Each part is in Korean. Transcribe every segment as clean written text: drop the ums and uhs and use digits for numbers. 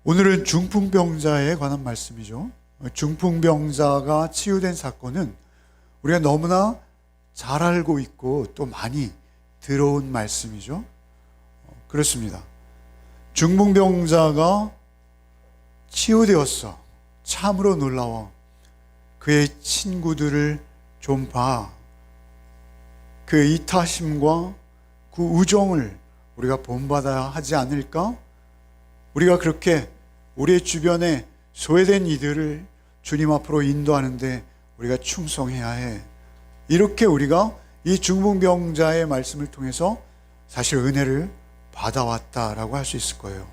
오늘은 중풍병자에 관한 말씀이죠. 중풍병자가 치유된 사건은 우리가 너무나 잘 알고 있고 또 많이 들어온 말씀이죠. 그렇습니다. 중풍병자가 치유되었어. 참으로 놀라워. 그의 친구들을 좀 봐. 그 이타심과 그 우정을 우리가 본받아야 하지 않을까? 우리가 그렇게 우리의 주변에 소외된 이들을 주님 앞으로 인도하는데 우리가 충성해야 해. 이렇게 우리가 이 중풍병자의 말씀을 통해서 사실 은혜를 받아왔다라고 할 수 있을 거예요.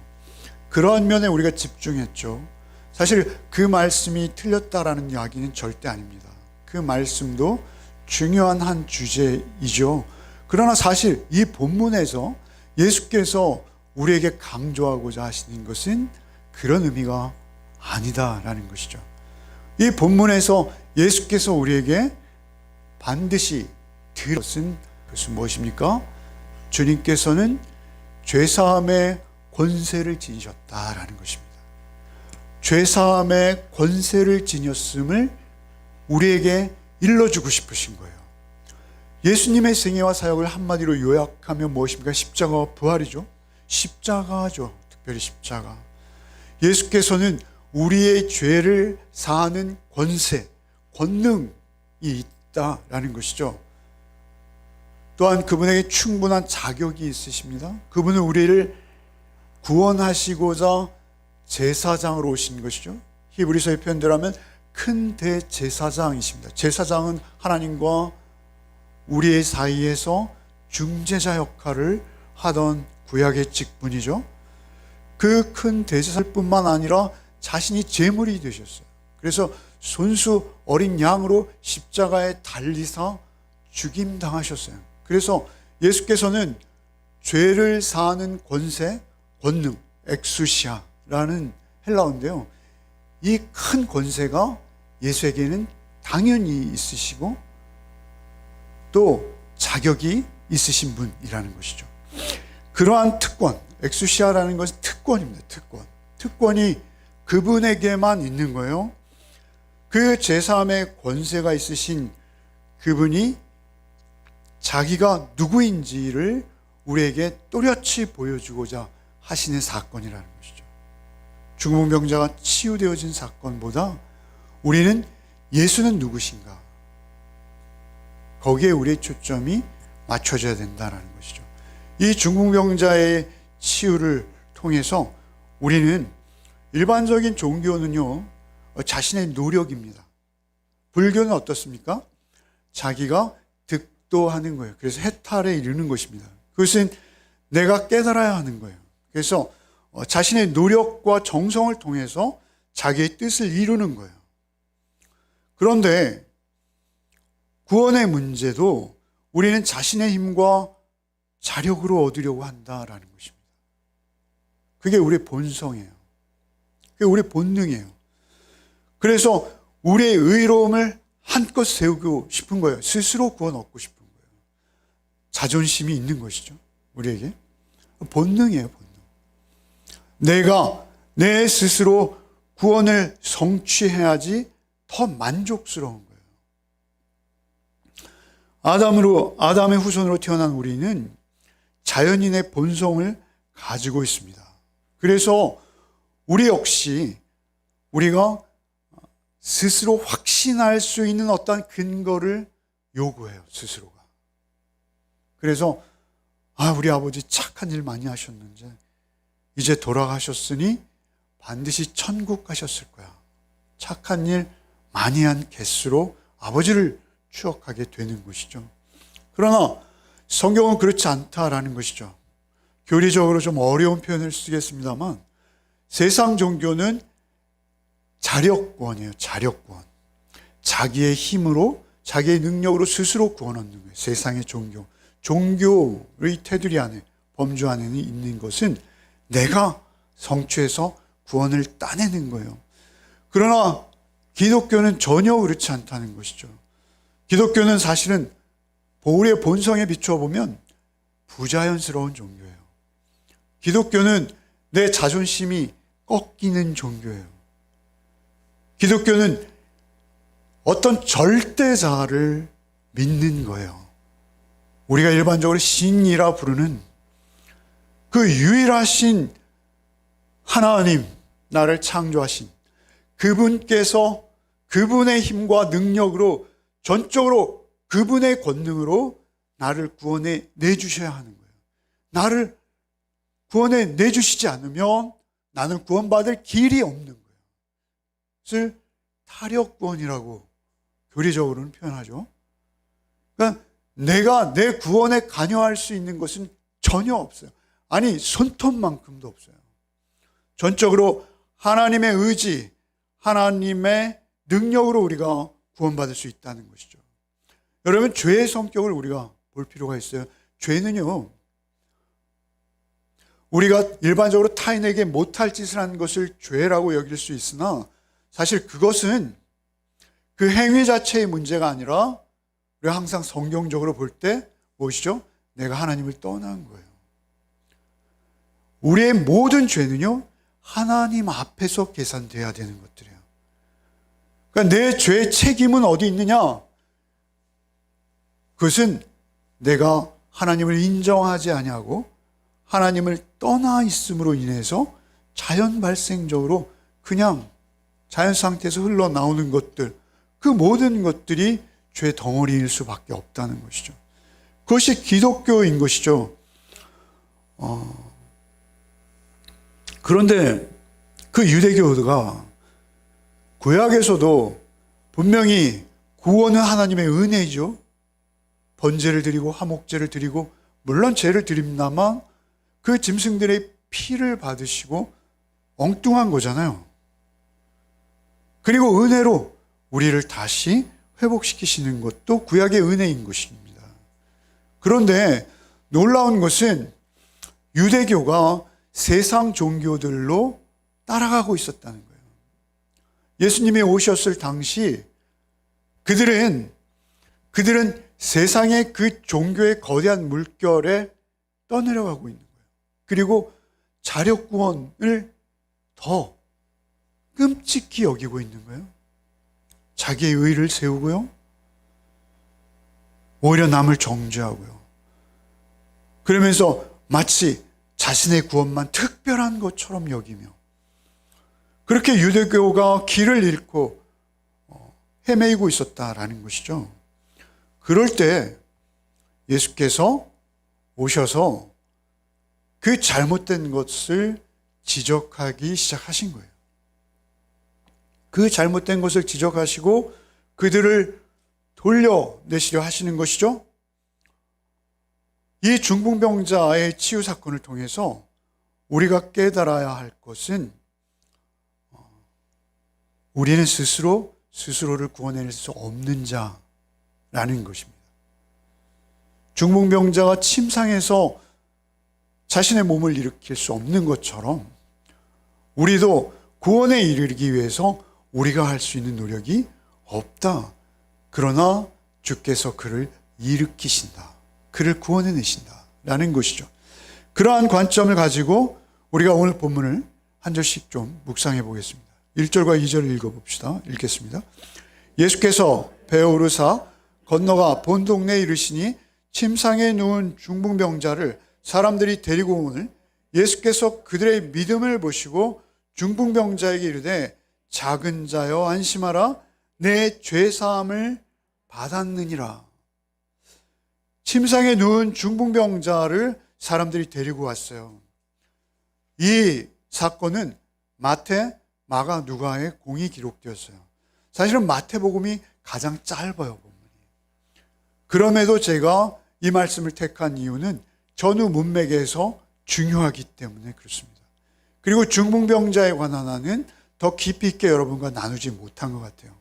그러한 면에 우리가 집중했죠. 사실 그 말씀이 틀렸다라는 이야기는 절대 아닙니다. 그 말씀도 중요한 한 주제이죠. 그러나 사실 이 본문에서 예수께서 우리에게 강조하고자 하시는 것은 그런 의미가 아니다라는 것이죠. 이 본문에서 예수께서 우리에게 반드시 들을 것은 무엇입니까? 주님께서는 죄사함의 권세를 지니셨다라는 것입니다. 죄사함의 권세를 지녔음을 우리에게 일러주고 싶으신 거예요. 예수님의 생애와 사역을 한마디로 요약하면 무엇입니까? 십자가와 부활이죠. 십자가죠. 특별히 십자가. 예수께서는 우리의 죄를 사하는 권세, 권능이 있다라는 것이죠. 또한 그분에게 충분한 자격이 있으십니다. 그분은 우리를 구원하시고자 제사장으로 오신 것이죠. 히브리서의 표현대로 하면 큰 대제사장이십니다. 제사장은 하나님과 우리의 사이에서 중재자 역할을 하던 구약의 직분이죠. 그 큰 대제사장뿐만 아니라 자신이 제물이 되셨어요. 그래서 손수 어린 양으로 십자가에 달리사 죽임당하셨어요. 그래서 예수께서는 죄를 사하는 권세, 권능, 엑수시아라는 헬라어인데요. 이 큰 권세가 예수에게는 당연히 있으시고 또 자격이 있으신 분이라는 것이죠. 그러한 특권, 엑수시아라는 것은 특권입니다. 특권이 그분에게만 있는 거예요. 그 제사함의 권세가 있으신 그분이 자기가 누구인지를 우리에게 또렷이 보여주고자 하시는 사건이라는 것이죠. 중풍병자가 치유되어진 사건보다 우리는 예수는 누구신가? 거기에 우리의 초점이 맞춰져야 된다는 것이죠. 이 중풍병자의 치유를 통해서 우리는 일반적인 종교는요, 자신의 노력입니다. 불교는 어떻습니까? 자기가 득도하는 거예요. 그래서 해탈에 이르는 것입니다. 그것은 내가 깨달아야 하는 거예요. 그래서 자신의 노력과 정성을 통해서 자기의 뜻을 이루는 거예요. 그런데 구원의 문제도 우리는 자신의 힘과 자력으로 얻으려고 한다라는 것입니다. 그게 우리의 본성이에요. 그게 우리의 본능이에요. 그래서 우리의 의로움을 한껏 세우고 싶은 거예요. 스스로 구원 얻고 싶은 거예요. 자존심이 있는 것이죠. 우리에게. 본능이에요, 본능. 내가 내 스스로 구원을 성취해야지 더 만족스러운 거예요. 아담의 후손으로 태어난 우리는 자연인의 본성을 가지고 있습니다. 그래서 우리 역시 우리가 스스로 확신할 수 있는 어떤 근거를 요구해요, 스스로가. 그래서 우리 아버지 착한 일 많이 하셨는데 이제 돌아가셨으니 반드시 천국 가셨을 거야. 착한 일 많이 한 개수로 아버지를 추억하게 되는 것이죠. 그러나 성경은 그렇지 않다라는 것이죠. 교리적으로 좀 어려운 표현을 쓰겠습니다만 세상 종교는 자력구원이에요. 자력구원. 자기의 힘으로 자기의 능력으로 스스로 구원 얻는 거예요. 세상의 종교. 종교의 테두리 안에 범주 안에 있는 것은 내가 성취해서 구원을 따내는 거예요. 그러나 기독교는 전혀 그렇지 않다는 것이죠. 기독교는 사실은 우리의 본성에 비추어 보면 부자연스러운 종교예요. 기독교는 내 자존심이 꺾이는 종교예요. 기독교는 어떤 절대자를 믿는 거예요. 우리가 일반적으로 신이라 부르는 그 유일하신 하나님, 나를 창조하신 그분께서 그분의 힘과 능력으로 전적으로 그분의 권능으로 나를 구원해 내주셔야 하는 거예요. 나를 구원해 내주시지 않으면 나는 구원받을 길이 없는 거예요. 그것을 타력구원이라고 교리적으로는 표현하죠. 그러니까 내가 내 구원에 관여할 수 있는 것은 전혀 없어요. 아니, 손톱만큼도 없어요. 전적으로 하나님의 의지, 하나님의 능력으로 우리가 구원받을 수 있다는 것이죠. 여러분, 죄의 성격을 우리가 볼 필요가 있어요. 죄는요, 우리가 일반적으로 타인에게 못할 짓을 하는 것을 죄라고 여길 수 있으나 사실 그것은 그 행위 자체의 문제가 아니라 우리가 항상 성경적으로 볼 때 무엇이죠? 내가 하나님을 떠난 거예요. 우리의 모든 죄는요, 하나님 앞에서 계산돼야 되는 것들이에요. 그러니까 내 죄의 책임은 어디 있느냐? 그것은 내가 하나님을 인정하지 아니하고 하나님을 떠나 있음으로 인해서 자연 발생적으로 그냥 자연 상태에서 흘러나오는 것들, 그 모든 것들이 죄의 덩어리일 수밖에 없다는 것이죠. 그것이 기독교인 것이죠. 그런데 그 유대교가 구약에서도 분명히 구원은 하나님의 은혜이죠. 번제를 드리고 화목제를 드리고 물론 죄를 드립니다만 그 짐승들의 피를 받으시고 엉뚱한 거잖아요. 그리고 은혜로 우리를 다시 회복시키시는 것도 구약의 은혜인 것입니다. 그런데 놀라운 것은 유대교가 세상 종교들로 따라가고 있었다는 거예요. 예수님이 오셨을 당시 그들은 세상의 그 종교의 거대한 물결에 떠내려가고 있는 거예요. 그리고 자력구원을 더 끔찍히 여기고 있는 거예요. 자기의 의를 세우고요. 오히려 남을 정죄하고요. 그러면서 마치 자신의 구원만 특별한 것처럼 여기며 그렇게 유대교가 길을 잃고 헤매이고 있었다라는 것이죠. 그럴 때 예수께서 오셔서 그 잘못된 것을 지적하기 시작하신 거예요. 그 잘못된 것을 지적하시고 그들을 돌려내시려 하시는 것이죠. 이 중풍병자의 치유 사건을 통해서 우리가 깨달아야 할 것은 우리는 스스로를 구원해낼 수 없는 자라는 것입니다. 중풍병자가 침상에서 자신의 몸을 일으킬 수 없는 것처럼 우리도 구원에 이르기 위해서 우리가 할 수 있는 노력이 없다. 그러나 주께서 그를 일으키신다. 그를 구원해내신다. 라는 것이죠. 그러한 관점을 가지고 우리가 오늘 본문을 한 절씩 좀 묵상해 보겠습니다. 1절과 2절을 읽어봅시다. 읽겠습니다. 예수께서 배에 오르사 건너가 본 동네에 이르시니 침상에 누운 중풍병자를 사람들이 데리고 오늘 예수께서 그들의 믿음을 보시고 중풍병자에게 이르되 작은 자여 안심하라 내 죄사함을 받았느니라. 침상에 누운 중풍병자를 사람들이 데리고 왔어요. 이 사건은 마태, 마가, 누가의 공이 기록되었어요. 사실은 마태복음이 가장 짧아요, 본문이. 그럼에도 제가 이 말씀을 택한 이유는 전후 문맥에서 중요하기 때문에 그렇습니다. 그리고 중풍병자에 관한 하나는 더 깊이 있게 여러분과 나누지 못한 것 같아요.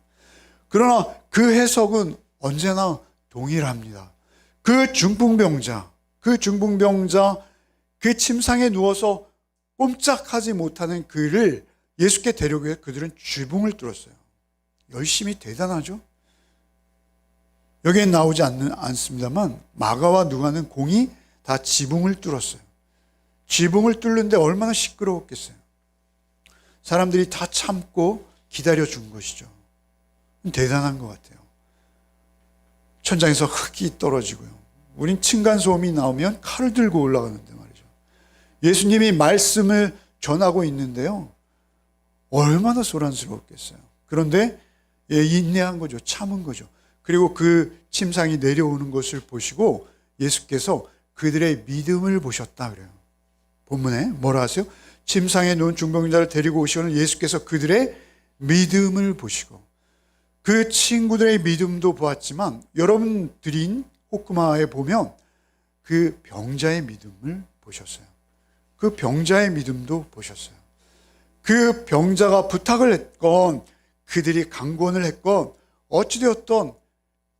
그러나 그 해석은 언제나 동일합니다. 그 중풍병자, 그 침상에 누워서 꼼짝하지 못하는 그를 예수께 데려오기 위해 그들은 쥐붕을 뚫었어요. 열심히 대단하죠? 여기에 나오지 않습니다만 마가와 누가는 공이 다 지붕을 뚫었어요. 지붕을 뚫는데 얼마나 시끄러웠겠어요. 사람들이 다 참고 기다려준 것이죠. 대단한 것 같아요. 천장에서 흙이 떨어지고요. 우린 층간소음이 나오면 칼을 들고 올라가는데 말이죠. 예수님이 말씀을 전하고 있는데요. 얼마나 소란스러웠겠어요. 그런데 인내한 거죠. 참은 거죠. 그리고 그 침상이 내려오는 것을 보시고 예수께서 그들의 믿음을 보셨다 그래요. 본문에 뭐라 하세요? 침상에 누운 중병자를 데리고 오시고는 예수께서 그들의 믿음을 보시고, 그 친구들의 믿음도 보았지만 여러분들인 호크마에 보면 그 병자의 믿음을 보셨어요. 그 병자의 믿음도 보셨어요. 그 병자가 부탁을 했건 그들이 강권을 했건 어찌되었던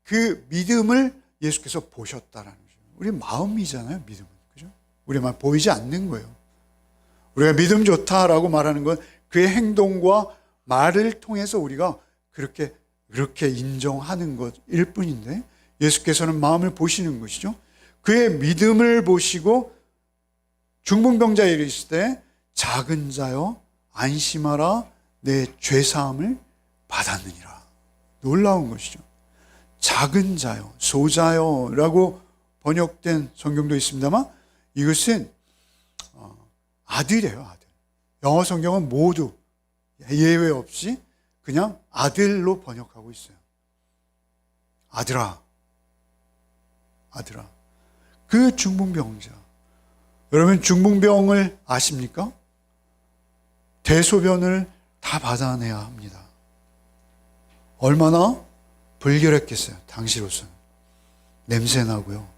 그 믿음을 예수께서 보셨다라는 거죠. 우리 마음이잖아요, 믿음은. 그죠? 우리만 보이지 않는 거예요. 우리가 믿음 좋다라고 말하는 건 그의 행동과 말을 통해서 우리가 그렇게 인정하는 것일 뿐인데, 예수께서는 마음을 보시는 것이죠. 그의 믿음을 보시고 중풍병자에 이르실 때 작은 자여 안심하라 내 죄사함을 받았느니라. 놀라운 것이죠. 작은 자요, 소자요라고 번역된 성경도 있습니다만 이것은 아들이에요, 아들. 영어 성경은 모두 예외 없이 그냥 아들로 번역하고 있어요. 아들아, 아들아. 그 중풍병자. 여러분 중풍병을 아십니까? 대소변을 다 받아내야 합니다. 얼마나 불결했겠어요, 당시로서는. 냄새 나고요.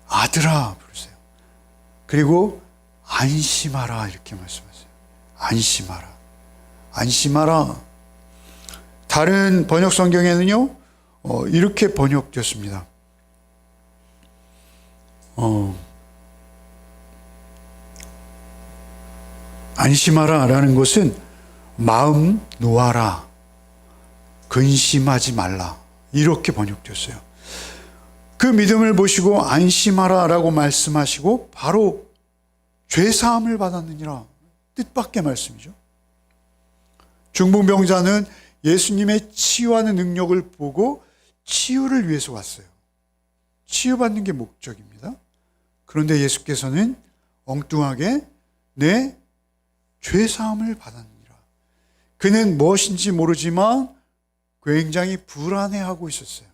아들아 부르세요. 그리고 안심하라 이렇게 말씀하세요. 안심하라. 안심하라. 다른 번역 성경에는요, 이렇게 번역되었습니다. 안심하라 라는 것은 마음 놓아라, 근심하지 말라, 이렇게 번역되었어요. 그 믿음을 보시고 안심하라 라고 말씀하시고 바로 죄사함을 받았느니라, 뜻밖의 말씀이죠. 중풍병자는 예수님의 치유하는 능력을 보고 치유를 위해서 왔어요. 치유받는 게 목적입니다. 그런데 예수께서는 엉뚱하게 내 죄사함을 받았느니라. 그는 무엇인지 모르지만 굉장히 불안해하고 있었어요.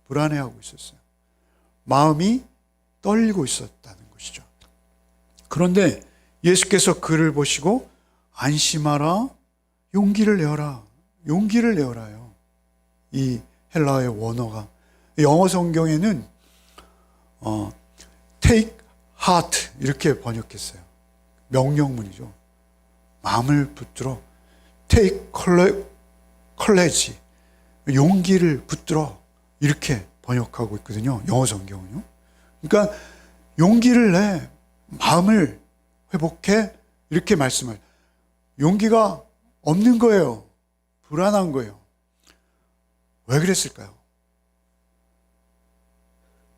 불안해하고 있었어요. 마음이 떨리고 있었다는 것이죠. 그런데 예수께서 그를 보시고 안심하라, 용기를 내어라. 용기를 내어라요. 이 헬라어의 원어가. 영어 성경에는 take heart 이렇게 번역했어요. 명령문이죠. 마음을 붙들어. take courage, 용기를 붙들어, 이렇게 번역하고 있거든요, 영어 성경은요. 그러니까 용기를 내, 마음을 회복해, 이렇게 말씀을. 용기가 없는 거예요. 불안한 거예요. 왜 그랬을까요?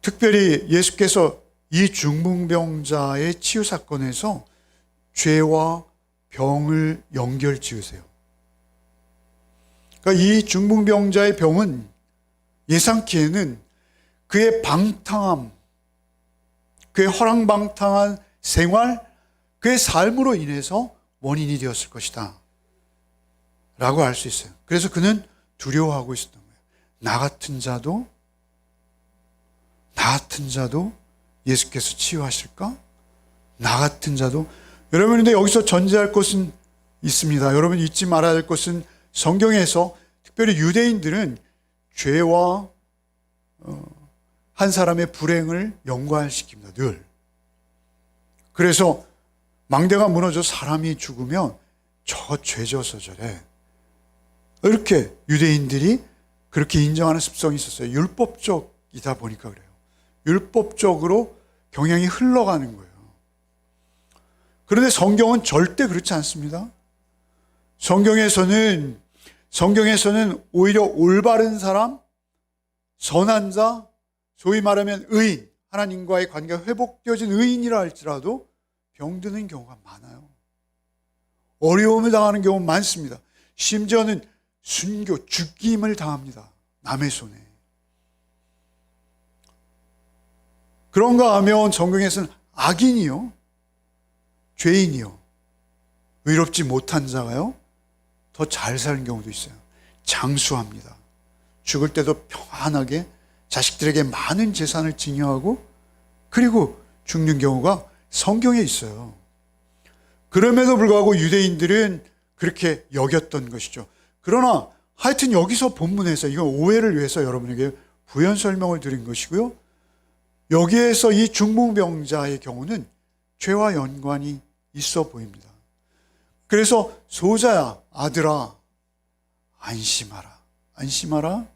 특별히 예수께서 이 중풍병자의 치유 사건에서 죄와 병을 연결 지으세요. 그러니까 이 중풍병자의 병은 예상키에는 그의 방탕함, 그의 허랑방탕한 생활, 그의 삶으로 인해서 원인이 되었을 것이다 라고 알 수 있어요. 그래서 그는 두려워하고 있었던 거예요. 나 같은 자도 예수께서 치유하실까? 나 같은 자도. 여러분, 근데 여기서 전제할 것은 있습니다. 여러분 잊지 말아야 할 것은 성경에서 특별히 유대인들은 죄와 한 사람의 불행을 연관시킵니다. 늘. 그래서 망대가 무너져 사람이 죽으면 저 죄져서 저래, 이렇게 유대인들이 그렇게 인정하는 습성이 있었어요. 율법적이다 보니까 그래요. 율법적으로 경향이 흘러가는 거예요. 그런데 성경은 절대 그렇지 않습니다. 성경에서는 오히려 올바른 사람, 선한 자, 소위 말하면 의인, 하나님과의 관계가 회복되어진 의인이라 할지라도 병드는 경우가 많아요. 어려움을 당하는 경우가 많습니다. 심지어는 순교, 죽임을 당합니다. 남의 손에. 그런가 하면 성경에서는 악인이요, 죄인이요, 의롭지 못한 자가요, 더 잘 사는 경우도 있어요. 장수합니다. 죽을 때도 평안하게 자식들에게 많은 재산을 증여하고 그리고 죽는 경우가 성경에 있어요. 그럼에도 불구하고 유대인들은 그렇게 여겼던 것이죠. 그러나 하여튼 여기서 본문에서 이건 오해를 위해서 여러분에게 부연 설명을 드린 것이고요. 여기에서 이 중풍병자의 경우는 죄와 연관이 있어 보입니다. 그래서 소자야, 아들아, 안심하라. 안심하라.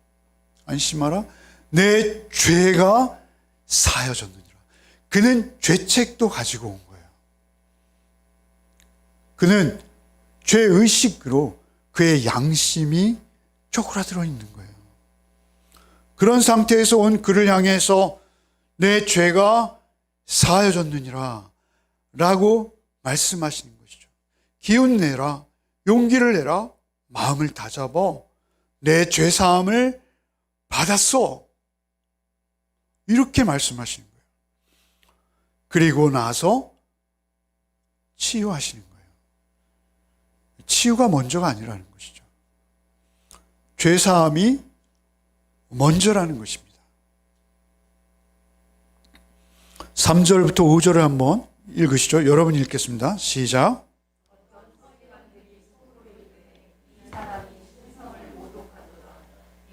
안심하라. 내 죄가 사여졌느니라. 그는 죄책도 가지고 온 거예요. 그는 죄의식으로 그의 양심이 쪼그라들어 있는 거예요. 그런 상태에서 온 그를 향해서 내 죄가 사여졌느니라 라고 말씀하시는 것이죠. 기운 내라, 용기를 내라, 마음을 다잡아 내 죄사함을 받았어. 이렇게 말씀하시는 거예요. 그리고 나서 치유하시는 거예요. 치유가 먼저가 아니라는 것이죠. 죄사함이 먼저라는 것입니다. 3절부터 5절을 한번 읽으시죠. 여러분 읽겠습니다. 시작.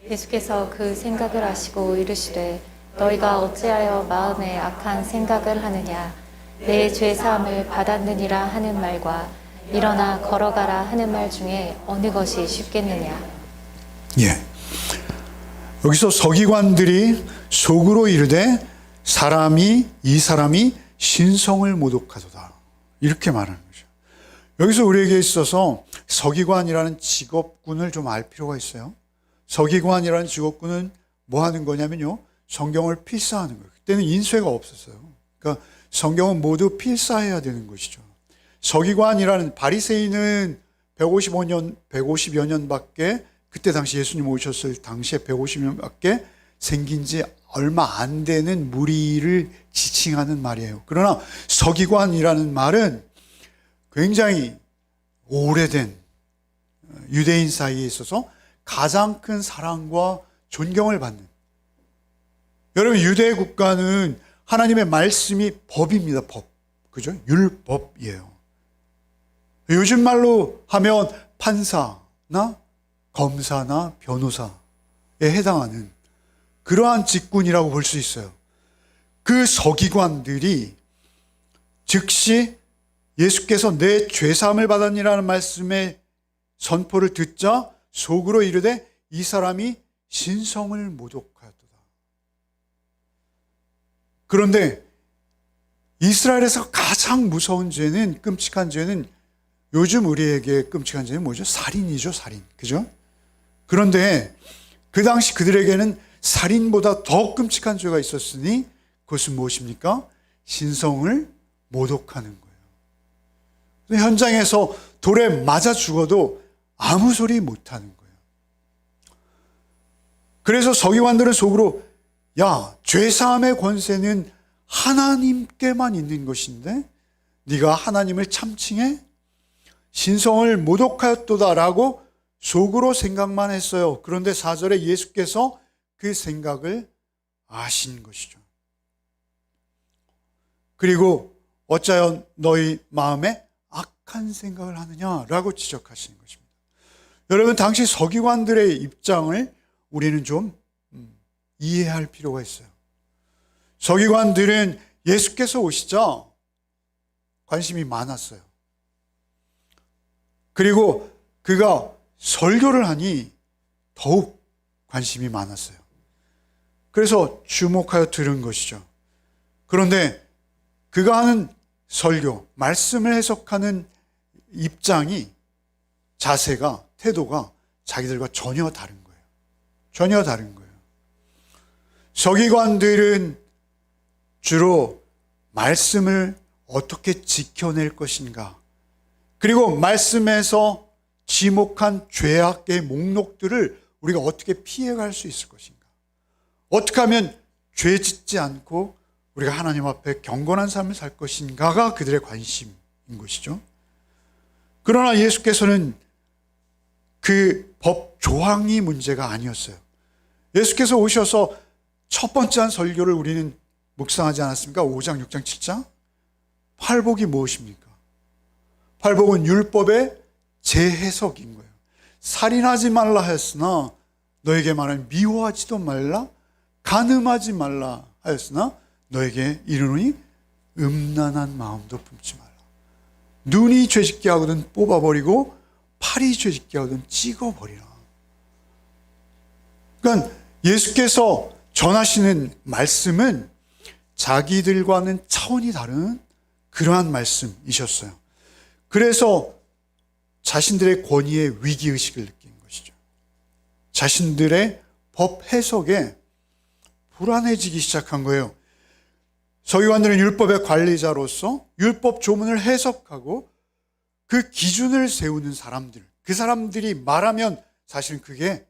예수께서 그 생각을 아시고 이르시되 너희가 어찌하여 마음에 악한 생각을 하느냐. 내 죄사함을 받았느니라 하는 말과 일어나 걸어가라 하는 말 중에 어느 것이 쉽겠느냐. 예. 여기서 서기관들이 속으로 이르되 이 사람이 신성을 모독하도다. 이렇게 말하는 거죠. 여기서 우리에게 있어서 서기관이라는 직업군을 좀 알 필요가 있어요. 서기관이라는 직업군은 뭐 하는 거냐면요, 성경을 필사하는 거예요. 그때는 인쇄가 없었어요. 그러니까 성경은 모두 필사해야 되는 것이죠. 서기관이라는, 바리새인은 150여 년밖에, 그때 당시 예수님 오셨을 당시에 150년밖에 생긴 지 얼마 안 되는 무리를 지칭하는 말이에요. 그러나 서기관이라는 말은 굉장히 오래된 유대인 사이에 있어서 가장 큰 사랑과 존경을 받는, 여러분 유대 국가는 하나님의 말씀이 법입니다. 법. 그죠? 율법이에요. 요즘 말로 하면 판사나 검사나 변호사에 해당하는 그러한 직군이라고 볼 수 있어요. 그 서기관들이 즉시 예수께서 내 죄사함을 받았니라는 말씀의 선포를 듣자 속으로 이르되 이 사람이 신성을 모독하였도다. 그런데 이스라엘에서 가장 무서운 죄는, 끔찍한 죄는, 요즘 우리에게 끔찍한 죄는 뭐죠? 살인이죠, 살인. 그죠? 그런데 그 당시 그들에게는 살인보다 더 끔찍한 죄가 있었으니 그것은 무엇입니까? 신성을 모독하는 거예요. 현장에서 돌에 맞아 죽어도 아무 소리 못하는 거예요. 그래서 서기관들은 속으로, 야, 죄사함의 권세는 하나님께만 있는 것인데 네가 하나님을 참칭해? 신성을 모독하였도다라고 속으로 생각만 했어요. 그런데 4절에 예수께서 그 생각을 아신 것이죠. 그리고 어찌하여 너희 마음에 악한 생각을 하느냐라고 지적하시는 것입니다. 여러분, 당시 서기관들의 입장을 우리는 좀 이해할 필요가 있어요. 서기관들은 예수께서 오시자 관심이 많았어요. 그리고 그가 설교를 하니 더욱 관심이 많았어요. 그래서 주목하여 들은 것이죠. 그런데 그가 하는 설교, 말씀을 해석하는 입장이, 자세가, 태도가 자기들과 전혀 다른 거예요. 전혀 다른 거예요. 서기관들은 주로 말씀을 어떻게 지켜낼 것인가? 그리고 말씀에서 지목한 죄악의 목록들을 우리가 어떻게 피해갈 수 있을 것인가? 어떻게 하면 죄 짓지 않고 우리가 하나님 앞에 경건한 삶을 살 것인가가 그들의 관심인 것이죠. 그러나 예수께서는 그 법 조항이 문제가 아니었어요. 예수께서 오셔서 첫 번째 한 설교를 우리는 묵상하지 않았습니까? 5장, 6장, 7장. 팔복이 무엇입니까? 팔복은 율법의 재해석인 거예요. 살인하지 말라 하였으나 너에게 말하는 미워하지도 말라, 간음하지 말라 하였으나 너에게 이르노니 음란한 마음도 품지 말라. 눈이 죄짓게 하거든 뽑아버리고 팔이 죄짓게 하거든 찍어버리라. 그러니까 예수께서 전하시는 말씀은 자기들과는 차원이 다른 그러한 말씀이셨어요. 그래서 자신들의 권위의 위기의식을 느낀 것이죠. 자신들의 법 해석에 불안해지기 시작한 거예요. 서기관들은 율법의 관리자로서 율법 조문을 해석하고 그 기준을 세우는 사람들, 그 사람들이 말하면 사실은 그게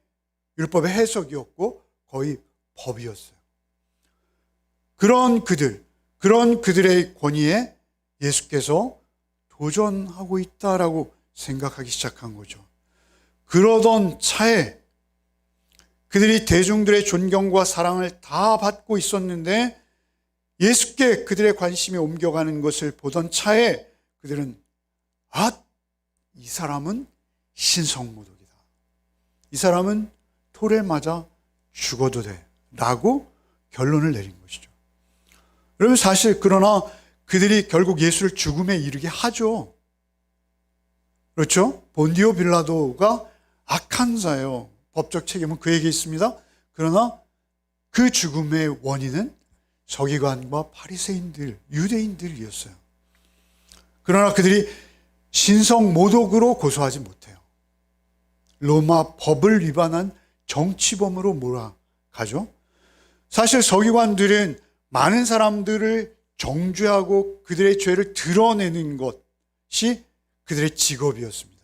율법의 해석이었고 거의 법이었어요. 그런 그들의 권위에 예수께서 도전하고 있다라고 생각하기 시작한 거죠. 그러던 차에 그들이 대중들의 존경과 사랑을 다 받고 있었는데 예수께 그들의 관심이 옮겨가는 것을 보던 차에 그들은 이 사람은 신성모독이다. 이 사람은 돌에 맞아 죽어도 돼. 라고 결론을 내린 것이죠. 여러분 사실 그러나 그들이 결국 예수를 죽음에 이르게 하죠. 그렇죠? 본디오 빌라도가 악한 자예요. 법적 책임은 그에게 있습니다. 그러나 그 죽음의 원인은 서기관과 바리새인들, 유대인들이었어요. 그러나 그들이 신성 모독으로 고소하지 못해요. 로마 법을 위반한 정치범으로 몰아가죠. 사실 서기관들은 많은 사람들을 정죄하고 그들의 죄를 드러내는 것이 그들의 직업이었습니다.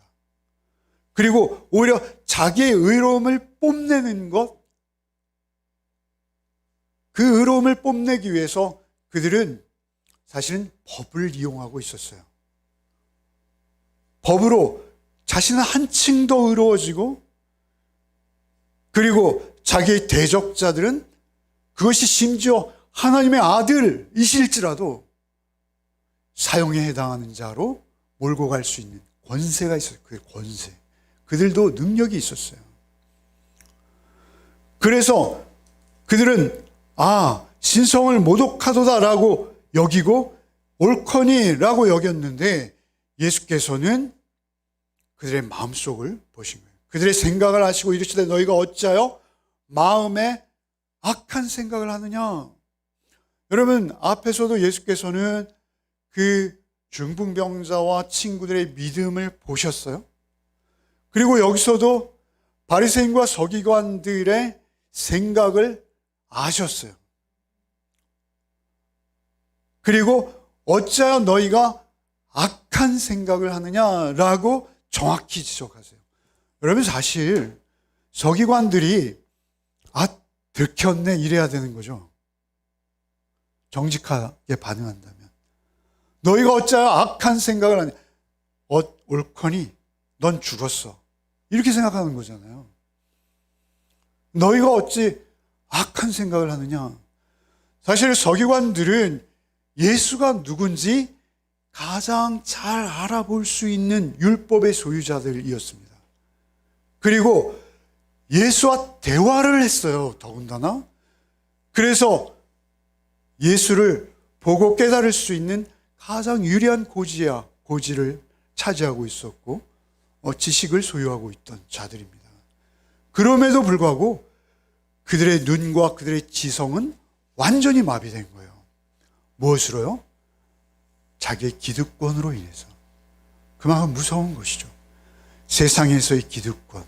그리고 오히려 자기의 의로움을 뽐내는 것, 그 의로움을 뽐내기 위해서 그들은 사실은 법을 이용하고 있었어요. 법으로 자신은 한층 더 의로워지고 그리고 자기의 대적자들은 그것이 심지어 하나님의 아들이실지라도 사형에 해당하는 자로 몰고 갈 수 있는 권세가 있어요. 그 권세. 그들도 능력이 있었어요. 그래서 그들은 신성을 모독하도다라고 여기고 옳거니라고 여겼는데 예수께서는 그들의 마음속을 보신 거예요. 그들의 생각을 아시고 이르시되 너희가 어찌하여 마음에 악한 생각을 하느냐. 여러분 앞에서도 예수께서는 그 중풍병자와 친구들의 믿음을 보셨어요. 그리고 여기서도 바리새인과 서기관들의 생각을 아셨어요. 그리고 어찌하여 너희가 악한 생각을 하느냐라고 정확히 지적하세요. 여러분 사실 서기관들이 들켰네 이래야 되는 거죠. 정직하게 반응한다면. 너희가 어찌하여 악한 생각을 하냐. 옳거니 넌 죽었어. 이렇게 생각하는 거잖아요. 너희가 어찌 악한 생각을 하느냐. 사실 서기관들은 예수가 누군지 가장 잘 알아볼 수 있는 율법의 소유자들이었습니다. 그리고 예수와 대화를 했어요. 더군다나. 그래서 예수를 보고 깨달을 수 있는 가장 유리한 고지를 차지하고 있었고 지식을 소유하고 있던 자들입니다. 그럼에도 불구하고 그들의 눈과 그들의 지성은 완전히 마비된 거예요. 무엇으로요? 자기의 기득권으로 인해서. 그만큼 무서운 것이죠. 세상에서의 기득권.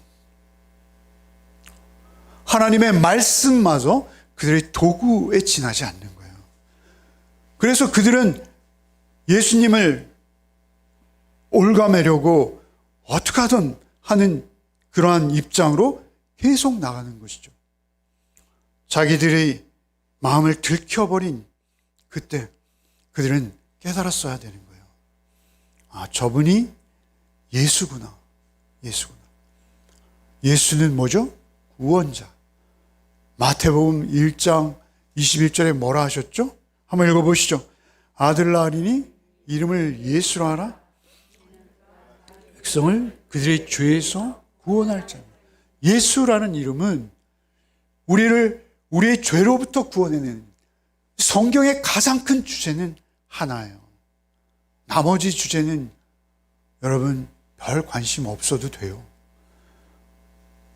하나님의 말씀마저 그들의 도구에 지나지 않는 거예요. 그래서 그들은 예수님을 올가매려고 어떻게 하든 하는 그러한 입장으로 계속 나가는 것이죠. 자기들이 마음을 들켜버린 그때 그들은 깨달았어야 되는 거예요. 아, 저분이 예수구나. 예수구나. 예수는 뭐죠? 구원자. 마태복음 1장 21절에 뭐라 하셨죠? 한번 읽어보시죠. 아들 낳으리니 이름을 예수라 하라. 백성을 그들의 죄에서 구원할 자. 예수라는 이름은 우리의 죄로부터 구원해내는, 성경의 가장 큰 주제는 하나예요. 나머지 주제는 여러분 별 관심 없어도 돼요.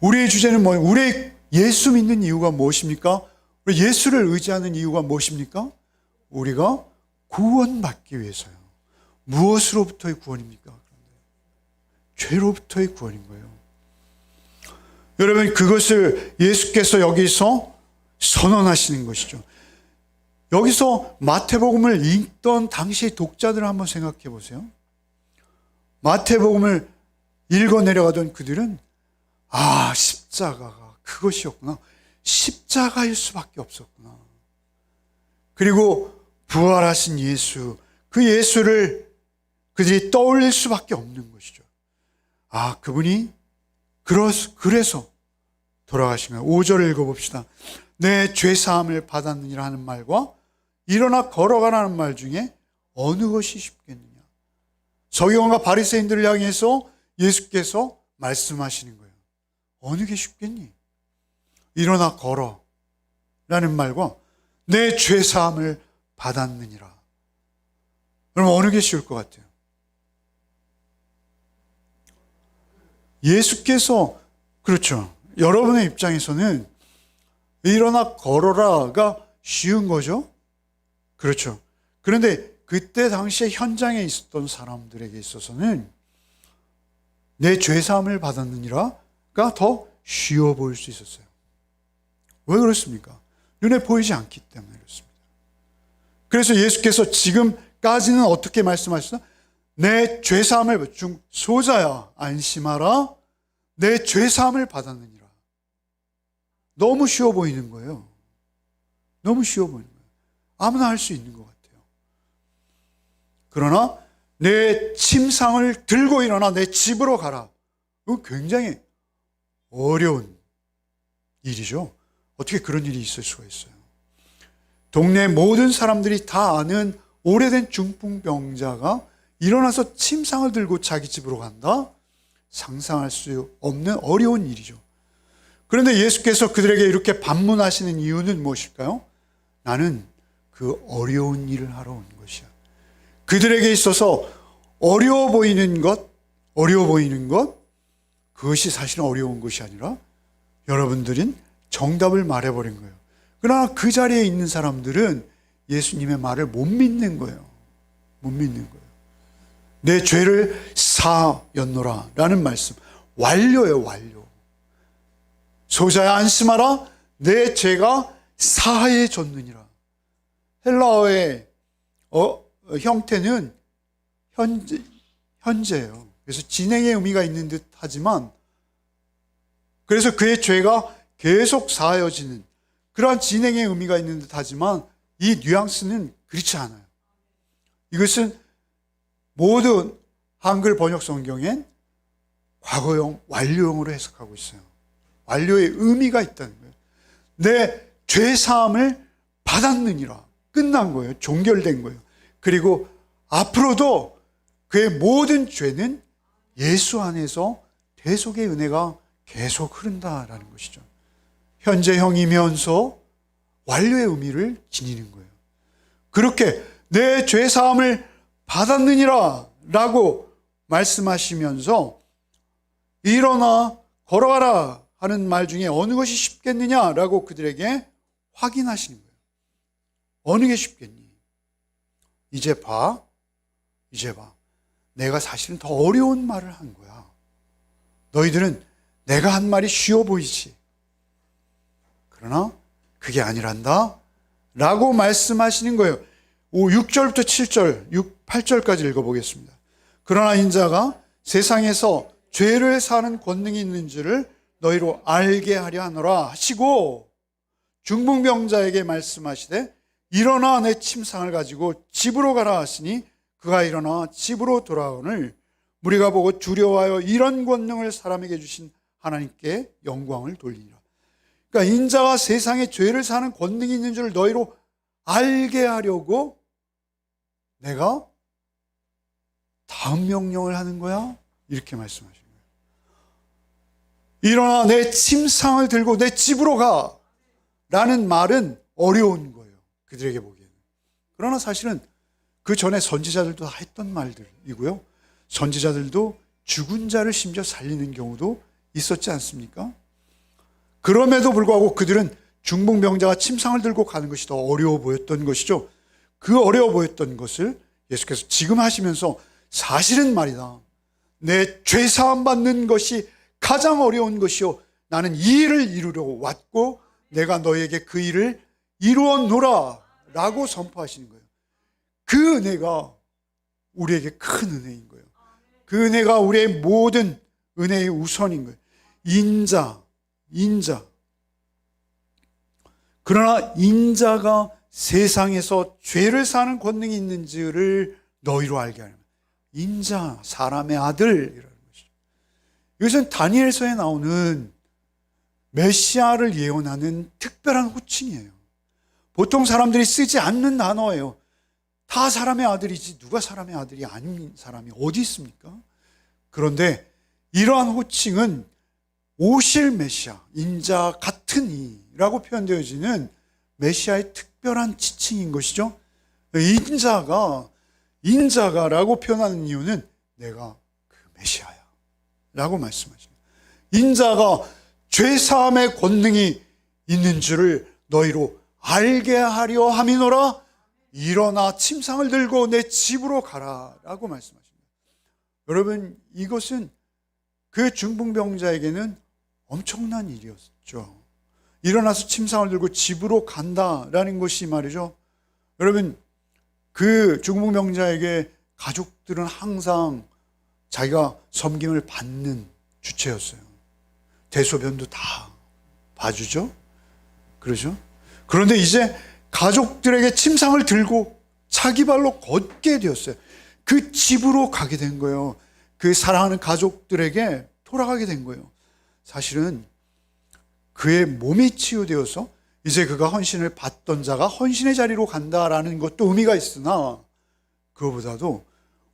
우리의 주제는 뭐예요? 우리의 예수 믿는 이유가 무엇입니까? 우리 예수를 의지하는 이유가 무엇입니까? 우리가 구원받기 위해서요. 무엇으로부터의 구원입니까? 죄로부터의 구원인 거예요. 여러분, 그것을 예수께서 여기서 선언하시는 것이죠. 여기서 마태복음을 읽던 당시의 독자들을 한번 생각해 보세요. 마태복음을 읽어 내려가던 그들은 아, 십자가가 그것이었구나. 십자가일 수밖에 없었구나. 그리고 부활하신 예수, 그 예수를 그들이 떠올릴 수밖에 없는 것이죠. 아, 그분이 그래서 돌아가신 거예요. 5절을 읽어봅시다. 내 죄사함을 받았느니라 하는 말과 일어나 걸어가라는 말 중에 어느 것이 쉽겠느냐. 서기관과 바리새인들을 향해서 예수께서 말씀하시는 거예요. 어느 게 쉽겠니? 일어나 걸어 라는 말과 내 죄사함을 받았느니라. 그럼 어느 게 쉬울 것 같아요? 예수께서, 그렇죠, 여러분의 입장에서는 일어나 걸어라가 쉬운 거죠. 그렇죠. 그런데 그때 당시에 현장에 있었던 사람들에게 있어서는 내 죄사함을 받았느니라가 더 쉬워 보일 수 있었어요. 왜 그렇습니까? 눈에 보이지 않기 때문에 그렇습니다. 그래서 예수께서 지금까지는 어떻게 말씀하셨어요? 내 죄사함을, 소자야 안심하라, 내 죄사함을 받았느니라. 너무 쉬워 보이는 거예요. 너무 쉬워 보이는 거예요. 아무나 할 수 있는 것 같아요. 그러나 내 침상을 들고 일어나 내 집으로 가라. 이건 굉장히 어려운 일이죠. 어떻게 그런 일이 있을 수가 있어요? 동네 모든 사람들이 다 아는 오래된 중풍병자가 일어나서 침상을 들고 자기 집으로 간다? 상상할 수 없는 어려운 일이죠. 그런데 예수께서 그들에게 이렇게 반문하시는 이유는 무엇일까요? 나는 그 어려운 일을 하러 온 것이야. 그들에게 있어서 어려워 보이는 것, 그것이 사실은 어려운 것이 아니라 여러분들은 정답을 말해버린 거예요. 그러나 그 자리에 있는 사람들은 예수님의 말을 못 믿는 거예요. 못 믿는 거예요. 내 죄를 사였노라 라는 말씀. 완료예요, 완료. 소자야 안심하라, 내 죄가 사해졌느니라. 헬라어의 형태는 현재예요. 그래서 진행의 의미가 있는 듯 하지만, 그래서 그의 죄가 계속 사하여지는 그러한 진행의 의미가 있는 듯 하지만 이 뉘앙스는 그렇지 않아요. 이것은 모든 한글 번역 성경엔 과거형, 완료형으로 해석하고 있어요. 완료의 의미가 있다는 거예요. 내 죄사함을 받았느니라. 끝난 거예요. 종결된 거예요. 그리고 앞으로도 그의 모든 죄는 예수 안에서 대속의 은혜가 계속 흐른다라는 것이죠. 현재형이면서 완료의 의미를 지니는 거예요. 그렇게 내 죄사함을 받았느니라 라고 말씀하시면서 일어나 걸어가라 하는 말 중에 어느 것이 쉽겠느냐라고 그들에게 확인하시는 거예요. 어느 게 쉽겠니? 이제 봐. 내가 사실은 더 어려운 말을 한 거야. 너희들은 내가 한 말이 쉬워 보이지. 그러나 그게 아니란다 라고 말씀하시는 거예요. 6절부터 7절, 8절까지 읽어보겠습니다. 그러나 인자가 세상에서 죄를 사는 권능이 있는 줄을 너희로 알게 하려 하노라 하시고 중풍병자에게 말씀하시되 일어나 내 침상을 가지고 집으로 가라 하시니 그가 일어나 집으로 돌아오늘 무리가 보고 두려워하여 이런 권능을 사람에게 주신 하나님께 영광을 돌리니라. 그러니까 인자가 세상에 죄를 사는 권능이 있는 줄 너희로 알게 하려고 내가 다음 명령을 하는 거야? 이렇게 말씀하시는 거예요. 일어나 내 침상을 들고 내 집으로 가 라는 말은 어려운 거예요, 그들에게 보기에는. 그러나 사실은 그 전에 선지자들도 다 했던 말들이고요, 선지자들도 죽은 자를 심지어 살리는 경우도 있었지 않습니까? 그럼에도 불구하고 그들은 중풍병자가 침상을 들고 가는 것이 더 어려워 보였던 것이죠. 그 어려워 보였던 것을 예수께서 지금 하시면서 사실은 말이다, 내 죄사함 받는 것이 가장 어려운 것이요, 나는 이 일을 이루려 왔고 내가 너에게 그 일을 이루었노라 라고 선포하시는 거예요. 그 은혜가 우리에게 큰 은혜인 거예요. 그 은혜가 우리의 모든 은혜의 우선인 거예요. 인자. 그러나 인자가 세상에서 죄를 사는 권능이 있는지를 너희로 알게 하는, 인자, 사람의 아들이라는 것이죠. 이것은 다니엘서에 나오는 메시아를 예언하는 특별한 호칭이에요. 보통 사람들이 쓰지 않는 단어예요. 다 사람의 아들이지 누가 사람의 아들이 아닌 사람이 어디 있습니까? 그런데 이러한 호칭은 오실 메시아, 인자 같은 이라고 표현되어지는 메시아의 특별한 지칭인 것이죠. 인자가라고 표현하는 이유는 내가 그 메시아야 라고 말씀하십니다. 인자가 죄사함의 권능이 있는 줄을 너희로 알게 하려 함이노라. 일어나 침상을 들고 내 집으로 가라 라고 말씀하십니다. 여러분, 이것은 그 중풍병자에게는 엄청난 일이었죠. 일어나서 침상을 들고 집으로 간다라는 것이 말이죠, 여러분, 그 중풍병자에게 가족들은 항상 자기가 섬김을 받는 주체였어요. 대소변도 다 봐주죠. 그러죠? 그런데 이제 가족들에게 침상을 들고 자기 발로 걷게 되었어요. 그 집으로 가게 된 거예요. 그 사랑하는 가족들에게 돌아가게 된 거예요. 사실은 그의 몸이 치유되어서 이제 그가 헌신을 받던 자가 헌신의 자리로 간다라는 것도 의미가 있으나, 그거보다도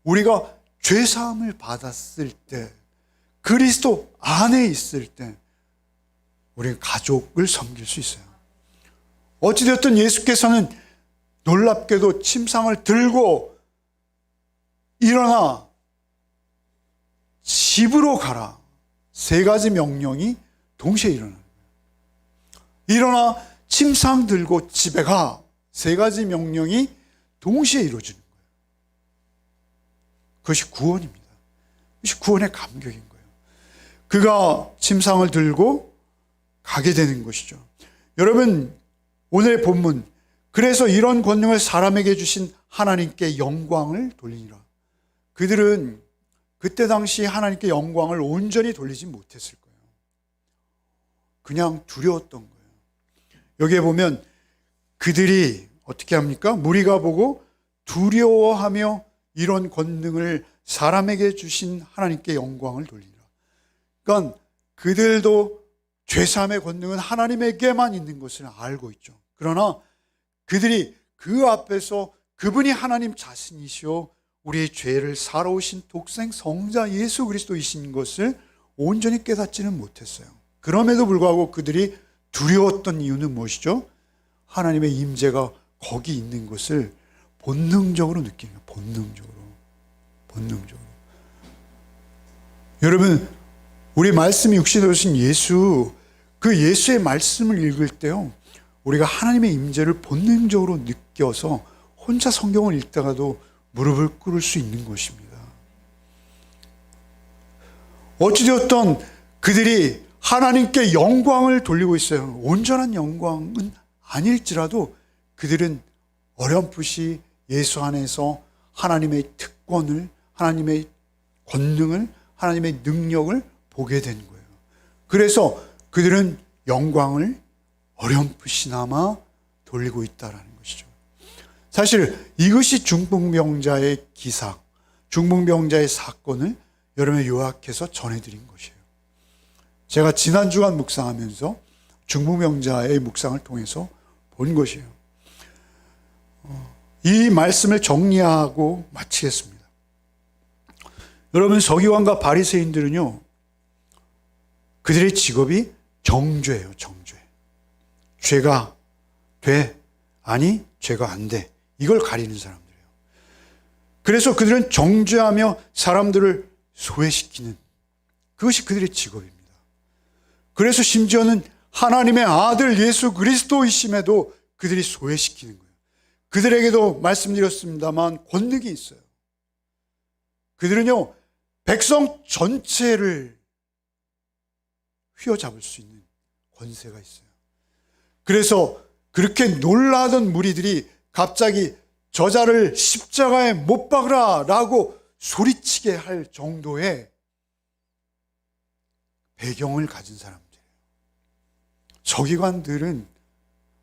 우리가 죄사함을 받았을 때, 그리스도 안에 있을 때 우리는 가족을 섬길 수 있어요. 어찌되었든 예수께서는 놀랍게도 침상을 들고 일어나 집으로 가라, 세 가지 명령이 동시에 일어나는 거예요. 일어나 침상 들고 집에 가, 세 가지 명령이 동시에 이루어지는 거예요. 그것이 구원입니다. 그것이 구원의 감격인 거예요. 그가 침상을 들고 가게 되는 것이죠. 여러분, 오늘의 본문, 그래서 이런 권능을 사람에게 주신 하나님께 영광을 돌리니라. 그들은 그때 당시 하나님께 영광을 온전히 돌리지 못했을 거예요. 그냥 두려웠던 거예요. 여기에 보면 그들이 어떻게 합니까? 무리가 보고 두려워하며 이런 권능을 사람에게 주신 하나님께 영광을 돌리라. 그러니까 그들도 죄사함의 권능은 하나님에게만 있는 것을 알고 있죠. 그러나 그들이 그 앞에서 그분이 하나님 자신이시오, 우리의 죄를 사러 오신 독생 성자 예수 그리스도이신 것을 온전히 깨닫지는 못했어요. 그럼에도 불구하고 그들이 두려웠던 이유는 무엇이죠? 하나님의 임재가 거기 있는 것을 본능적으로 느끼는 거예요. 본능적으로. 여러분, 우리 말씀이 육신으로 오신 예수, 그 예수의 말씀을 읽을 때요, 우리가 하나님의 임재를 본능적으로 느껴서 혼자 성경을 읽다가도 무릎을 꿇을 수 있는 것입니다. 어찌되었던 그들이 하나님께 영광을 돌리고 있어요. 온전한 영광은 아닐지라도 그들은 어렴풋이 예수 안에서 하나님의 특권을, 하나님의 권능을, 하나님의 능력을 보게 된 거예요. 그래서 그들은 영광을 어렴풋이나마 돌리고 있다라는 것이죠. 사실 이것이 중풍병자의 기사, 중풍병자의 사건을 여러분에 요약해서 전해드린 것이에요. 제가 지난 주간 묵상하면서 중풍병자의 묵상을 통해서 본 것이에요. 이 말씀을 정리하고 마치겠습니다. 여러분, 서기관과 바리새인들은요, 그들의 직업이 정죄예요. 정죄. 죄가 돼, 아니 죄가 안 돼, 이걸 가리는 사람들이에요. 그래서 그들은 정죄하며 사람들을 소외시키는, 그것이 그들의 직업입니다. 그래서 심지어는 하나님의 아들 예수 그리스도이심에도 그들이 소외시키는 거예요. 그들에게도 말씀드렸습니다만 권능이 있어요. 그들은요, 백성 전체를 휘어잡을 수 있는 권세가 있어요. 그래서 그렇게 놀라던 무리들이 갑자기 저자를 십자가에 못 박으라 라고 소리치게 할 정도의 배경을 가진 사람들이에요. 서기관들은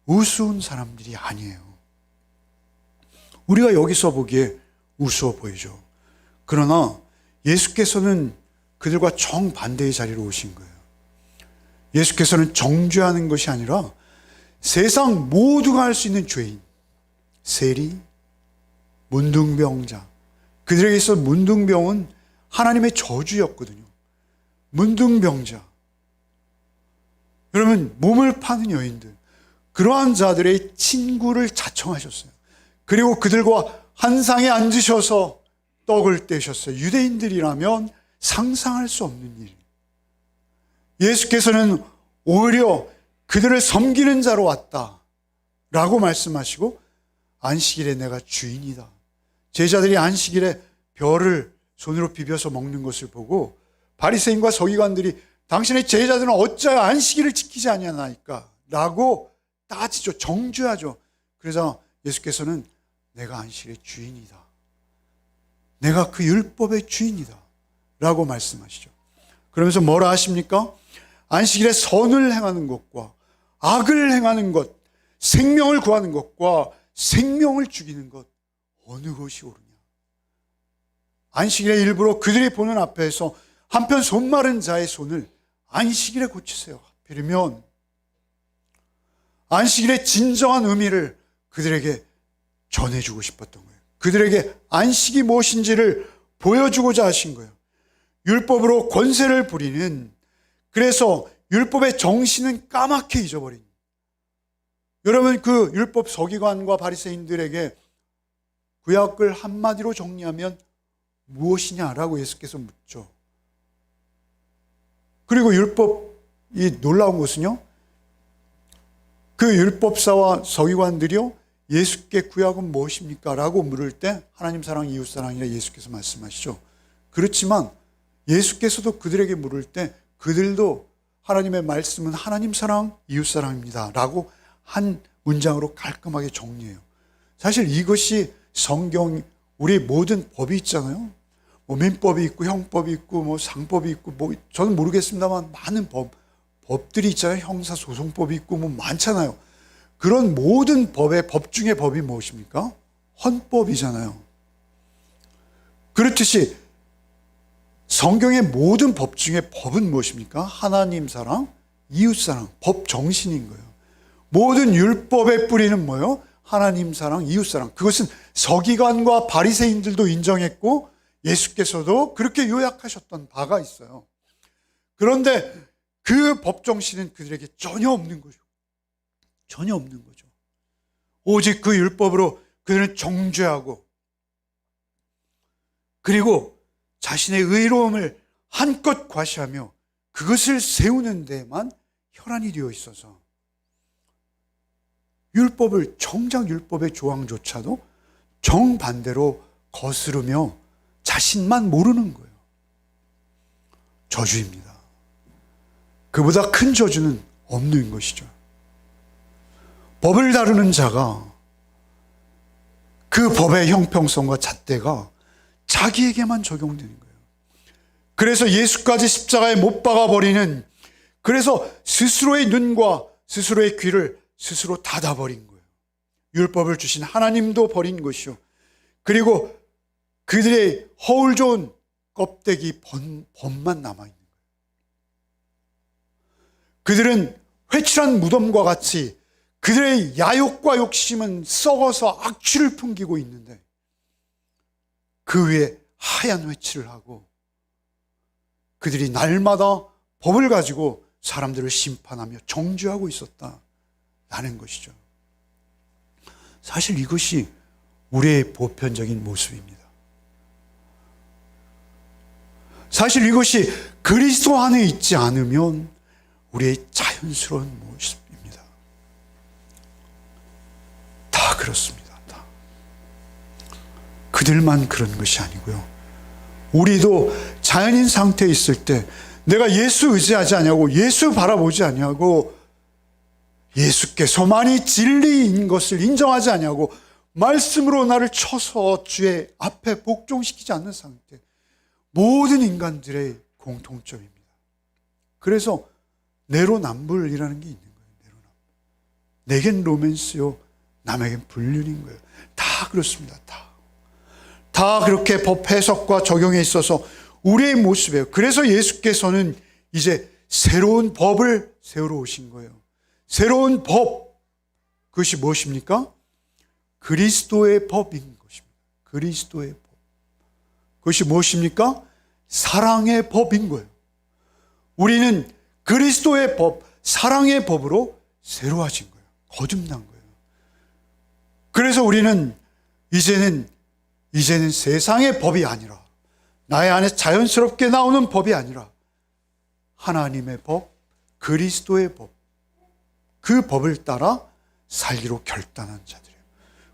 우스운 사람들이 아니에요. 우리가 여기서 보기에 우스워 보이죠. 그러나 예수께서는 그들과 정반대의 자리로 오신 거예요. 예수께서는 정죄하는 것이 아니라 세상 모두가 할 수 있는 죄인, 세리, 문둥병자, 그들에게 있어 문둥병은 하나님의 저주였거든요. 문둥병자, 여러분, 몸을 파는 여인들, 그러한 자들의 친구를 자청하셨어요. 그리고 그들과 한 상에 앉으셔서 떡을 떼셨어요. 유대인들이라면 상상할 수 없는 일. 예수께서는 오히려 그들을 섬기는 자로 왔다 라고 말씀하시고, 안식일에 내가 주인이다. 제자들이 안식일에 벼를 손으로 비벼서 먹는 것을 보고 바리새인과 서기관들이 당신의 제자들은 어찌하여 안식일을 지키지 아니하나이까 라고 따지죠. 정죄하죠. 그래서 예수께서는 내가 안식일의 주인이다, 내가 그 율법의 주인이다 라고 말씀하시죠. 그러면서 뭐라 하십니까? 안식일에 선을 행하는 것과 악을 행하는 것, 생명을 구하는 것과 생명을 죽이는 것, 어느 것이 옳으냐. 안식일에 일부러 그들이 보는 앞에서 한편 손 마른 자의 손을 안식일에 고치세요. 하필이면 안식일의 진정한 의미를 그들에게 전해주고 싶었던 거예요. 그들에게 안식이 무엇인지를 보여주고자 하신 거예요. 율법으로 권세를 부리는, 그래서 율법의 정신은 까맣게 잊어버린, 여러분, 그 율법 서기관과 바리새인들에게 구약을 한마디로 정리하면 무엇이냐라고 예수께서 묻죠. 그리고 율법이 놀라운 것은요, 그 율법사와 서기관들이요, 예수께 구약은 무엇입니까? 라고 물을 때 하나님 사랑, 이웃 사랑이라 예수께서 말씀하시죠. 그렇지만 예수께서도 그들에게 물을 때 그들도 하나님의 말씀은 하나님 사랑, 이웃 사랑입니다 라고 한 문장으로 깔끔하게 정리해요. 사실 이것이 성경, 우리 모든 법이 있잖아요. 뭐 민법이 있고 형법이 있고 뭐 상법이 있고 뭐 저는 모르겠습니다만 많은 법들이 있잖아요. 형사소송법이 있고 뭐 많잖아요. 그런 모든 법의 법 중에 법이 무엇입니까? 헌법이잖아요. 그렇듯이 성경의 모든 법 중에 법은 무엇입니까? 하나님 사랑, 이웃 사랑, 법 정신인 거예요. 모든 율법의 뿌리는 뭐예요? 하나님 사랑, 이웃 사랑. 그것은 서기관과 바리새인들도 인정했고 예수께서도 그렇게 요약하셨던 바가 있어요. 그런데 그 법 정신은 그들에게 전혀 없는 거죠. 전혀 없는 거죠. 오직 그 율법으로 그들은 정죄하고, 그리고 자신의 의로움을 한껏 과시하며 그것을 세우는 데만 혈안이 되어 있어서 율법을, 정작 율법의 조항조차도 정반대로 거스르며 자신만 모르는 거예요. 저주입니다. 그보다 큰 저주는 없는 것이죠. 법을 다루는 자가 그 법의 형평성과 잣대가 자기에게만 적용되는 거예요. 그래서 예수까지 십자가에 못 박아 버리는, 그래서 스스로의 눈과 스스로의 귀를 스스로 닫아버린 거예요. 율법을 주신 하나님도 버린 것이요, 그리고 그들의 허울 좋은 껍데기 법만 남아있는 거예요. 그들은 회칠한 무덤과 같이 그들의 야욕과 욕심은 썩어서 악취를 풍기고 있는데 그 위에 하얀 회칠을 하고 그들이 날마다 법을 가지고 사람들을 심판하며 정죄하고 있었다라는 것이죠. 사실 이것이 우리의 보편적인 모습입니다. 사실 이것이 그리스도 안에 있지 않으면 우리의 자연스러운 모습입니다. 다 그렇습니다. 다. 그들만 그런 것이 아니고요, 우리도 자연인 상태에 있을 때 내가 예수 의지하지 아니하고 예수 바라보지 아니하고 예수께서만이 진리인 것을 인정하지 아니하고 말씀으로 나를 쳐서 주의 앞에 복종시키지 않는 상태, 모든 인간들의 공통점입니다. 그래서 내로남불이라는 게 있는 거예요. 내로남불. 내겐 로맨스요, 남에겐 불륜인 거예요. 다 그렇습니다. 다 그렇게 법 해석과 적용에 있어서 우리의 모습이에요. 그래서 예수께서는 이제 새로운 법을 세우러 오신 거예요. 새로운 법, 그것이 무엇입니까? 그리스도의 법인 것입니다. 그리스도의 법. 그것이 무엇입니까? 사랑의 법인 거예요. 우리는 그리스도의 법, 사랑의 법으로 새로워진 거예요. 거듭난 거예요. 그래서 우리는 이제는 세상의 법이 아니라, 나의 안에 자연스럽게 나오는 법이 아니라 하나님의 법, 그리스도의 법, 그 법을 따라 살기로 결단한 자들이에요.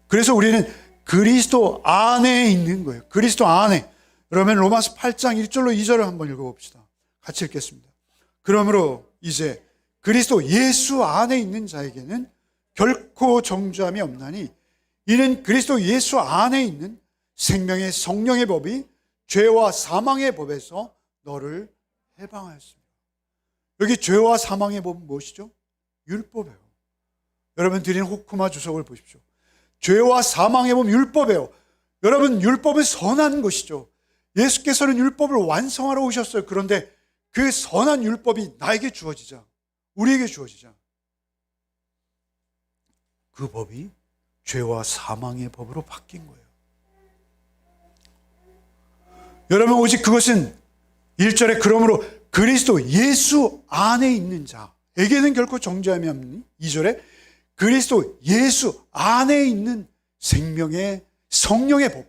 그래서 우리는 그리스도 안에 있는 거예요. 그리스도 안에. 그러면 로마서 8장 1절로 2절을 한번 읽어봅시다. 같이 읽겠습니다. 그러므로 이제 그리스도 예수 안에 있는 자에게는 결코 정죄함이 없나니 이는 그리스도 예수 안에 있는 생명의 성령의 법이 죄와 사망의 법에서 너를 해방하였습니다. 여기 죄와 사망의 법은 무엇이죠? 율법이에요. 여러분 드린 호쿠마 주석을 보십시오. 죄와 사망의 법 율법이에요. 여러분 율법은 선한 것이죠. 예수께서는 율법을 완성하러 오셨어요. 그런데 그 선한 율법이 나에게 주어지자, 우리에게 주어지자, 그 법이 죄와 사망의 법으로 바뀐 거예요. 여러분 오직 그것은 1절에 그러므로 그리스도 예수 안에 있는 자에게는 결코 정죄함이 없니? 2절에 그리스도 예수 안에 있는 생명의 성령의 법,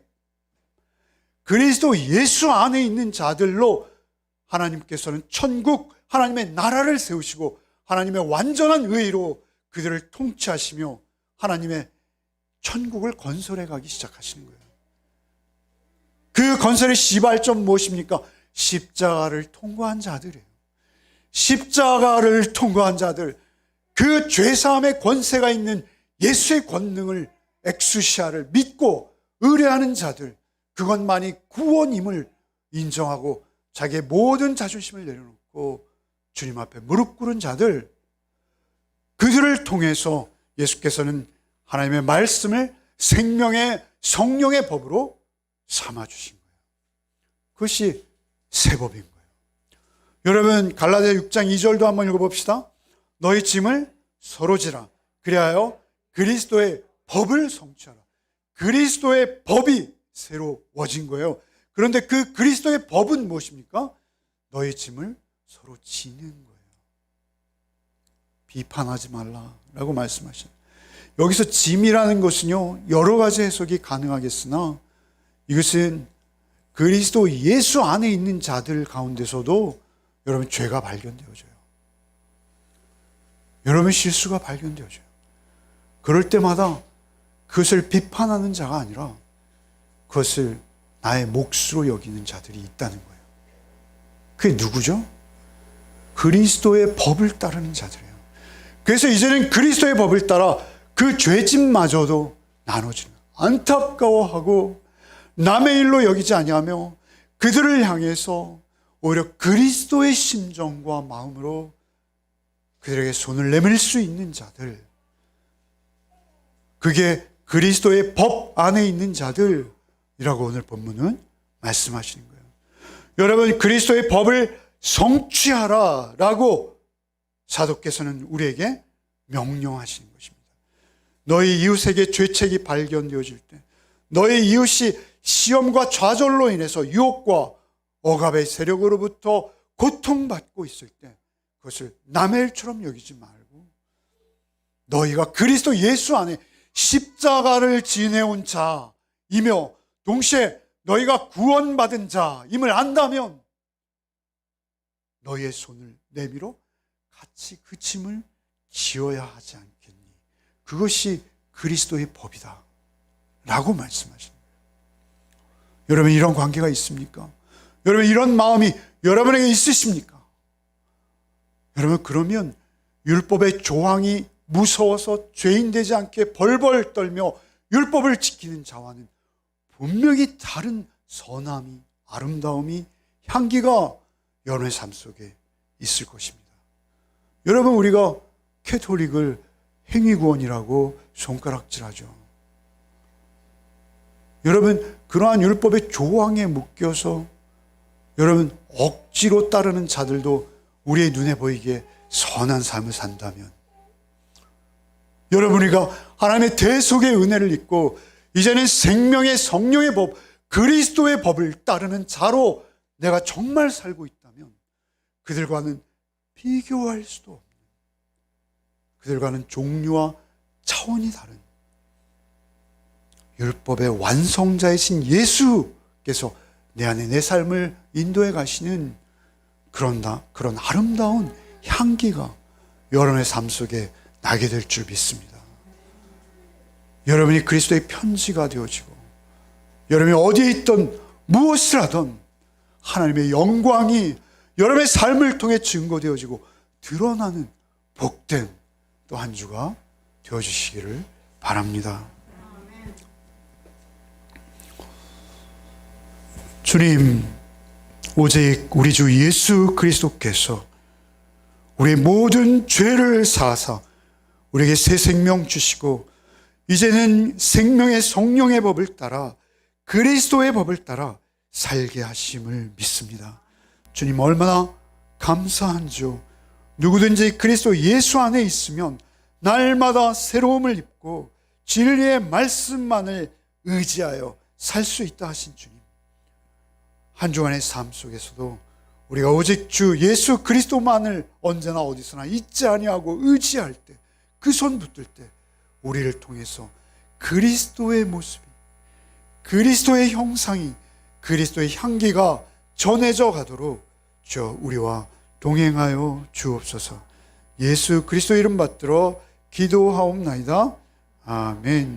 그리스도 예수 안에 있는 자들로 하나님께서는 천국, 하나님의 나라를 세우시고 하나님의 완전한 의로 그들을 통치하시며 하나님의 천국을 건설해 가기 시작하시는 거예요. 그 건설의 시발점 무엇입니까? 십자가를 통과한 자들이에요. 십자가를 통과한 자들, 그 죄사함의 권세가 있는 예수의 권능을, 엑수시아를 믿고 의뢰하는 자들, 그것만이 구원임을 인정하고 자기의 모든 자존심을 내려놓고 주님 앞에 무릎 꿇은 자들, 그들을 통해서 예수께서는 하나님의 말씀을 생명의 성령의 법으로 삼아주신 거예요. 그것이 새 법인 거예요. 여러분 갈라디아 6장 2절도 한번 읽어봅시다. 너희 짐을 서로 지라 그리하여 그리스도의 법을 성취하라. 그리스도의 법이 새로워진 거예요. 그런데 그 그리스도의 법은 무엇입니까? 너희 짐을 서로 지는 거예요. 비판하지 말라라고 말씀하시는. 여기서 짐이라는 것은요, 여러 가지 해석이 가능하겠으나 이것은 그리스도 예수 안에 있는 자들 가운데서도 여러분 죄가 발견되어져요. 여러분 실수가 발견되어져요. 그럴 때마다 그것을 비판하는 자가 아니라 그것을 나의 몫으로 여기는 자들이 있다는 거예요. 그게 누구죠? 그리스도의 법을 따르는 자들이에요. 그래서 이제는 그리스도의 법을 따라 그 죄짐마저도 나눠지는, 안타까워하고 남의 일로 여기지 아니하며 그들을 향해서 오히려 그리스도의 심정과 마음으로 그들에게 손을 내밀 수 있는 자들, 그게 그리스도의 법 안에 있는 자들이라고 오늘 본문은 말씀하시는 거예요. 여러분, 그리스도의 법을 성취하라라고 사도께서는 우리에게 명령하시는 것입니다. 너희 이웃에게 죄책이 발견되어질 때, 너희 이웃이 시험과 좌절로 인해서 유혹과 억압의 세력으로부터 고통받고 있을 때 그것을 남의 일처럼 여기지 말고 너희가 그리스도 예수 안에 십자가를 지내온 자이며 동시에 너희가 구원받은 자임을 안다면 너희의 손을 내밀어 같이 그 짐을 지어야 하지 않겠니? 그것이 그리스도의 법이다 라고 말씀하십니다. 여러분, 이런 관계가 있습니까? 여러분, 이런 마음이 여러분에게 있으십니까? 여러분, 그러면 율법의 조항이 무서워서 죄인 되지 않게 벌벌 떨며 율법을 지키는 자와는 분명히 다른 선함이, 아름다움이, 향기가 여러분의 삶 속에 있을 것입니다. 여러분, 우리가 캐톨릭을 행위구원이라고 손가락질하죠. 여러분, 그러한 율법의 조항에 묶여서 여러분 억지로 따르는 자들도 우리의 눈에 보이기에 선한 삶을 산다면, 여러분, 우리가 하나님의 대속의 은혜를 입고 이제는 생명의 성령의 법, 그리스도의 법을 따르는 자로 내가 정말 살고 있다면 그들과는 비교할 수도 없는, 그들과는 종류와 차원이 다른 율법의 완성자이신 예수께서 내 안에 내 삶을 인도해 가시는 그런 아름다운 향기가 여러분의 삶 속에 나게 될 줄 믿습니다. 여러분이 그리스도의 편지가 되어지고 여러분이 어디에 있든 무엇을 하든 하나님의 영광이 여러분의 삶을 통해 증거되어지고 드러나는 복된 또 한 주가 되어주시기를 바랍니다. 주님, 오직 우리 주 예수 그리스도께서 우리의 모든 죄를 사하사 우리에게 새 생명 주시고 이제는 생명의 성령의 법을 따라 그리스도의 법을 따라 살게 하심을 믿습니다. 주님, 얼마나 감사한지요. 누구든지 그리스도 예수 안에 있으면 날마다 새로움을 입고 진리의 말씀만을 의지하여 살 수 있다 하신 주님, 한 주간의 삶 속에서도 우리가 오직 주 예수 그리스도만을 언제나 어디서나 잊지 아니하고 의지할 때, 그 손 붙들 때 우리를 통해서 그리스도의 모습이, 그리스도의 형상이, 그리스도의 향기가 전해져 가도록 주여 우리와 동행하여 주옵소서. 예수 그리스도 이름 받들어 기도하옵나이다. 아멘.